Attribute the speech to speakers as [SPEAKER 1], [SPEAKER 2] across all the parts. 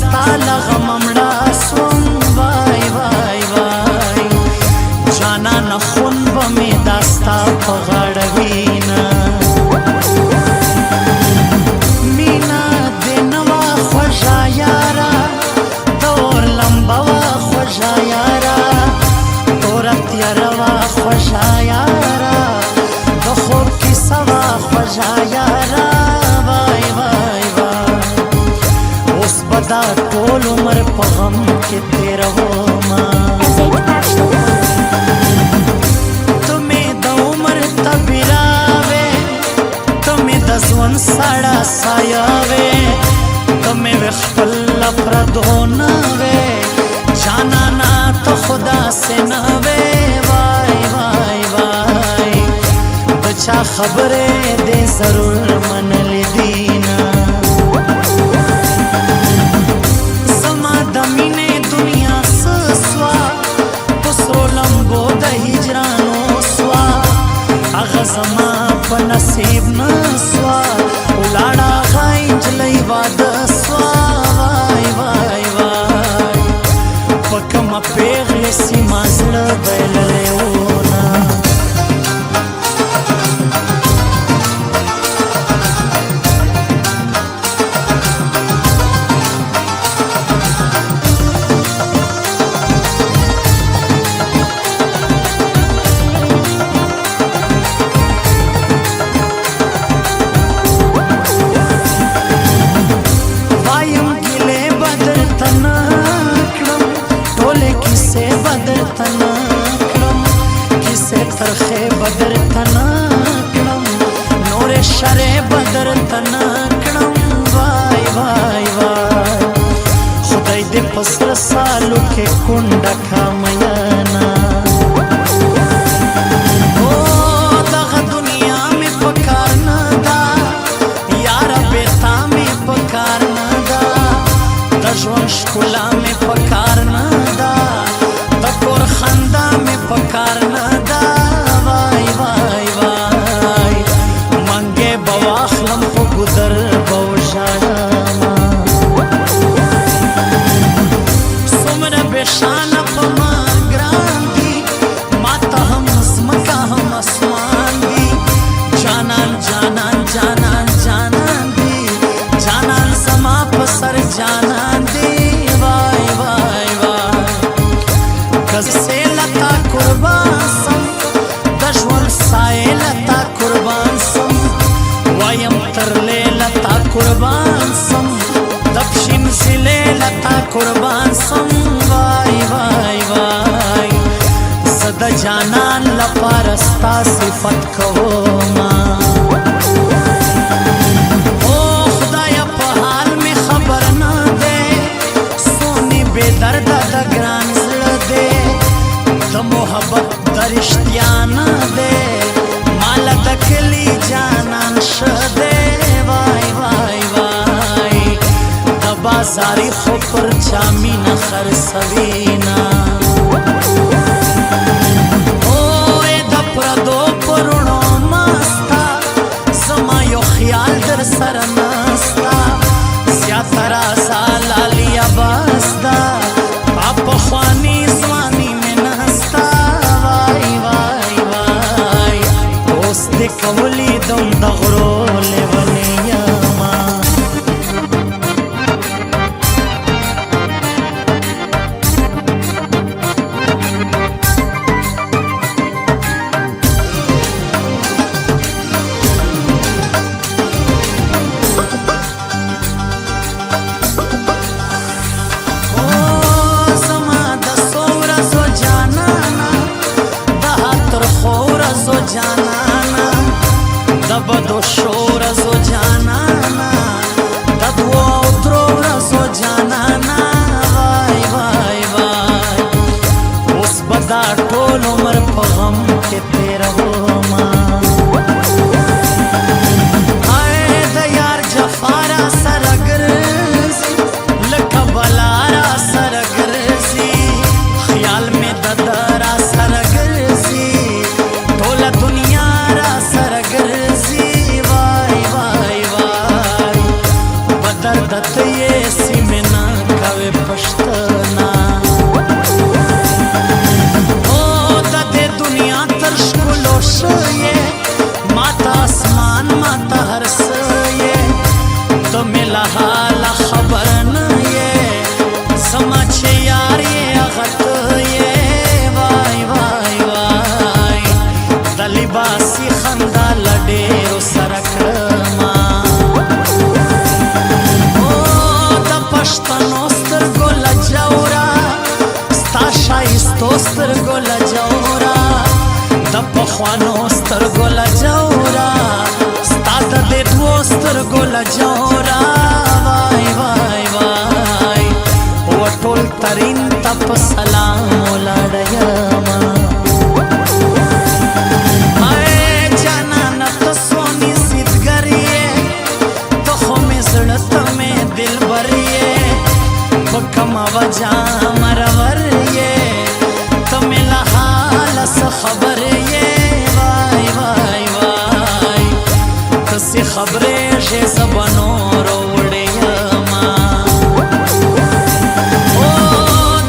[SPEAKER 1] ستا لغم مړه سوم وای وای وای جانان خون به مې دا ستا په غاړه وینا مینا دې نه وه خوږه یاره د اور لمبه وه خوږه یاره توره تیاره وه خوږه یاره د خوب کیسه وه خوږه یاره دا ټول عمر په غم کې تېرومه ته مې د عمر تبیره وې ته مې د ژوند سړه سایه وې ته مې وې خپله پردو نه وې جانانه ته خو داسې نه وې وای وای وای د چا خبرې دې ضرور منلې دي نه زما په نصیب نسوا ولاړه غای نجلۍ واده سوا وای وای وای په کومه پیغلې سیمه زړه بایللی وونه ترخه بدر تنا کړم نور شره بدر تنا کړم وای وای وای خدای دې پسر سالو کې کونډه کامیانا او دغه دنیا مې پکار نه دا یار بیتا مې پکار نه دا د ژوند ښکلا مې پکار نه دا د کور خندا مې پکار نه دا در بوشاما سمره بشانه په ما ګران دي ما ته هم زمکه هم اسمان دي جانان جانان جانان جانان دي جانان زما په سر جانان دي وای وای وای کزه لتا قربان سم د ژوند سایه لتا قربان سم وایم ترلې لتا قربان سم دپشین زلې لتا قربان سم وای وای وای زد جانان لپاره ستا صفت کوما او خدایا په حال می خبر نه ده سونی بے درد د ګران زړه ده د محبت درشتیا نه ده مال د کلی جانان شده وای وای وای د بازاري خو پر چا مینه خرڅوینا او د پردو پرونو مستا زما یو خیال در سره نستا زیاتره زالالیا بستا پخواني ځواني مې نستا وای وای وای اوس دې کولی دم د غرو لیونی یما زما د څو ورځو جانانا د هتر خو ورځو جانانا د بدو سترګو لجورا د پخوانو سترګو لجورا ستا د دې دوو سترګو لجورا وای وای وای و ټول ترین ته په سلام ولاړ یما کما وجہ مرور یہ تمہیں لحال سے خبر یہ وای وای وای کسی خبریں شے زبانوں روڑے یما او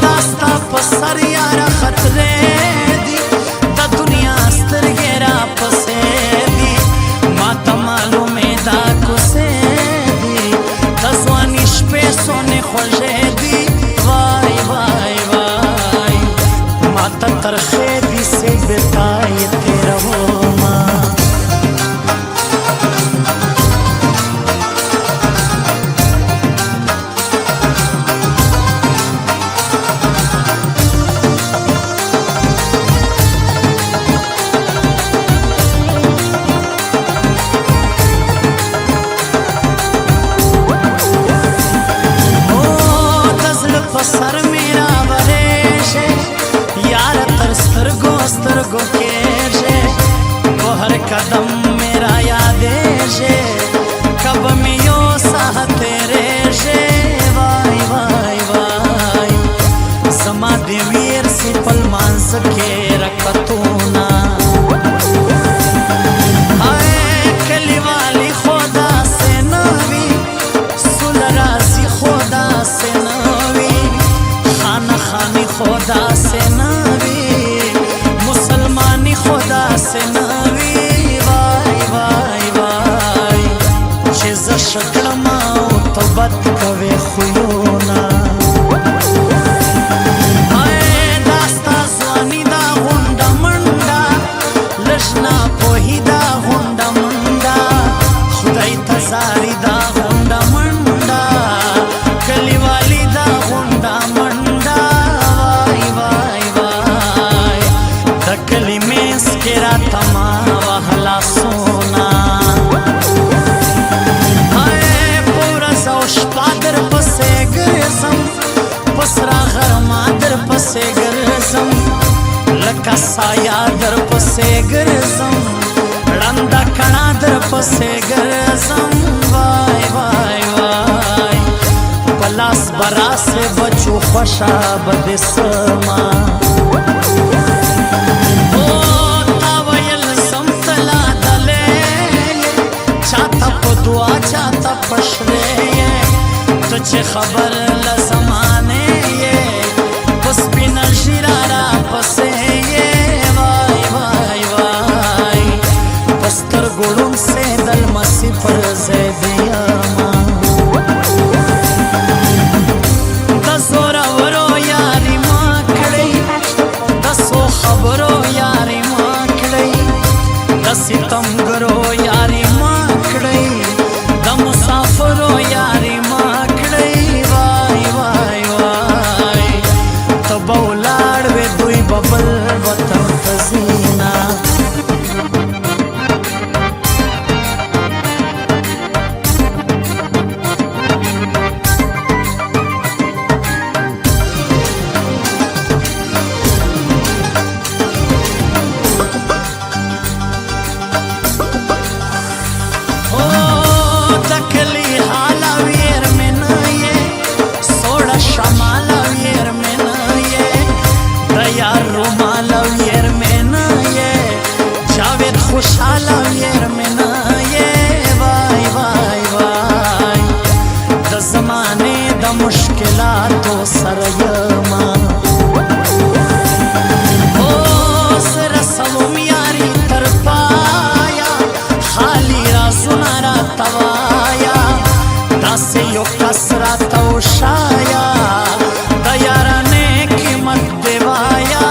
[SPEAKER 1] داستا پسر یارا خطرے دی دا دنیا سترگے را پسے دی ما تمالومے دا کسے دی دا زوانی شپے سونے خوشے ترخے بھی سے بتائیتے رہو ماں او دزل پسر میرا بریشے سترگو کیشے وہ ہر قدم میرا یادیشے کب میو ساہ تیرے شے وای وای وای سما دیویر سی پل مانس کے رکھتونا آئے کلی والی خدا سے نوی سل راسی خدا سے نوی خانہ خانی خدا سے نوی خدا سے نوی وای وای وای چیز شکل ماو تو بد کوي خویونا آئے داستا زوانی دا غنڈا منڈا لشنا پوہی دا غنڈا منڈا خدای تزاری دا غنڈا منڈا کلی والی دا غنڈا منڈا وای وای وای دا کلی تیرا تما وحلا سونا آئے پورا سوش پادر پسے گرزم پسرا غرما در پسے گرزم لکا سایا در پسے گرزم رندا کنا در پسے گرزم وای وای وای پلاس برا سے بچو خوشا بدسما دعا چاہتا پشرے تجھے خبر لزمانے پس بنا شرارا پسے وای وای وای پستر گڑوں سے دل مسی پر زیدیا دسو رو یاری ماں کھڑی دسو خبرو یاری ماں کھڑی دسی تم گرو یاری ماں کھڑی مسافرو یاری ماکڑی وای وای وای تو بولاڑ وے دوی ببل وطن تزینا خوشحالا ویر منا یہ وای وای وای دا زمانے دا مشکلاتو سر یما او سر سلوم یاری تر پایا خالی رازونا را توایا دا سے یو کسرا تو شایا دا یارانے قیمت دیوایا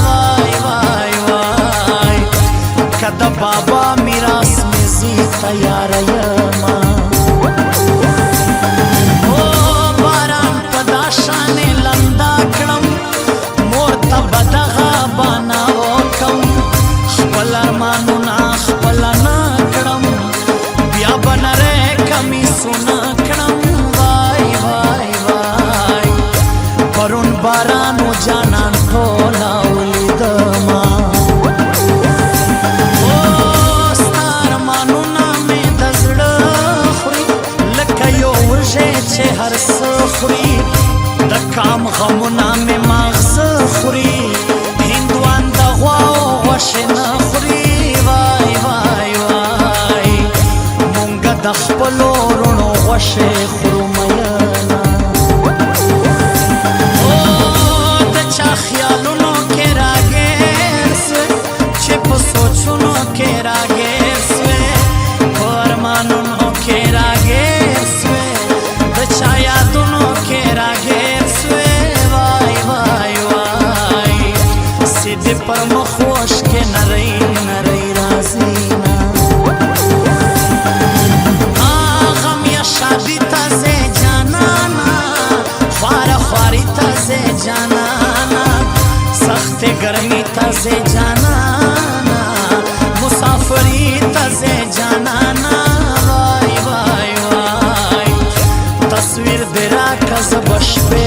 [SPEAKER 1] وای وای وای کدا بابا میراث میں زی تیار یما او باران پداشانے لندا بارانو جانان ټوله ولیدما ستا ارمانونه مې د زړه خوري لکه یو وږی چې هر څه خوري د کام غمونه مې ماغزه خوري هندوان د غواو غوښې نه خوري وای وای وای مونږ د خپلو وروڼو غوښې خورو میینه د چا خیالونو کې راګیر سوې چې په سوچونو کې راګیر سوې په ارمانونو کې راګیر سوې د چا یادونو کې راګیر سوې وای وای وای سیدې پر مخ وشکې نری نری راځي نه غم یا شادي ته ځې جانانا خواره خواري ته ځې جانانا سختې ګرمي ته ځې جانانا مسافري ته ځې جانانا وای وای وای تصویر دې راکړه زه به شپې